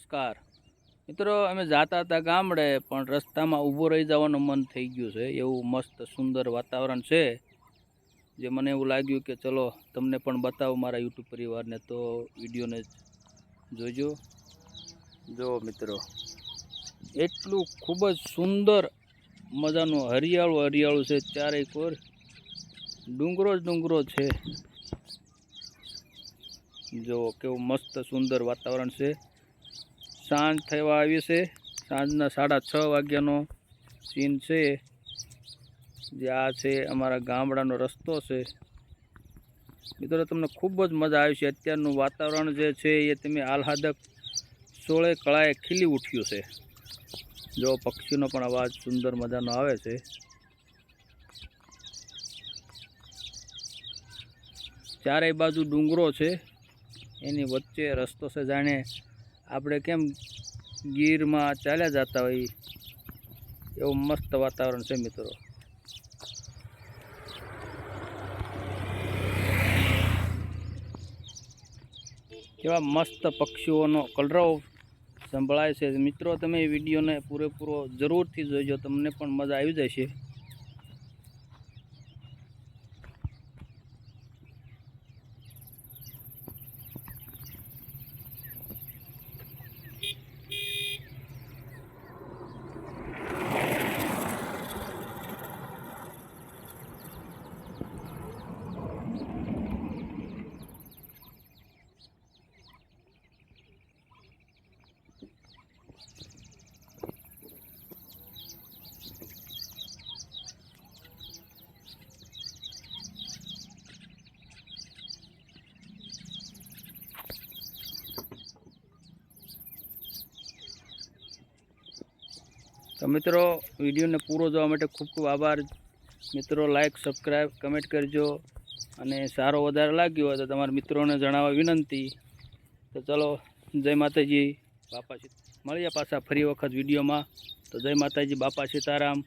નમસ્કાર મિત્રો, અમે જાતા હતા ગામડે પણ રસ્તામાં ઊભો રહી જવાનું મન થઈ ગયું છે. એવું મસ્ત સુંદર વાતાવરણ છે જે મને એવું લાગ્યું કે ચલો તમને પણ બતાવું મારા યુટ્યુબ પરિવારને, તો વિડીયોને જોજો. જો મિત્રો, એટલું ખૂબ જ સુંદર મજાનું હરિયાળું હરિયાળું છે. ચારેય કોર ડુંગરો જ ડુંગરો છે. જો કેવું મસ્ત સુંદર વાતાવરણ છે. સાંજ થવા આવી છે. સાંજના 6:30 વાગ્યાનો સીન છે. જે આ છે અમારા ગામડાનો રસ્તો છે. મિત્રો, તમને ખૂબ જ મજા આવી છે. અત્યારનું વાતાવરણ જે છે એ તમે આહલાદક સોળે કળાએ ખીલી ઉઠ્યું છે. જો પક્ષીનો પણ અવાજ સુંદર મજાનો આવે છે. ચારેય બાજુ ડુંગરો છે, એની વચ્ચે રસ્તો છે. જાણે આપણે કેમ ગીરમાં ચાલ્યા જતા હોય એવું મસ્ત વાતાવરણ છે. મિત્રો, કેવા મસ્ત પક્ષીઓનો કલરવ સંભળાય છે. મિત્રો, તમે વિડીયોને પૂરેપૂરો જરૂરથી જોઈજો, તમને પણ મજા આવી જશે. તો મિત્રો, વિડીયોને પૂરો જોવા માટે ખૂબ ખૂબ આભાર. મિત્રો, લાઈક, સબસ્ક્રાઈબ, કમેન્ટ કરજો. અને સારો વધારે લાગ્યો હોય તો તમારા મિત્રોને જણાવવા વિનંતી. તો ચલો, જય માતાજી, બાપા મળીએ પાછા ફરી વખત વિડીયોમાં. તો જય માતાજી, બાપા સીતારામ.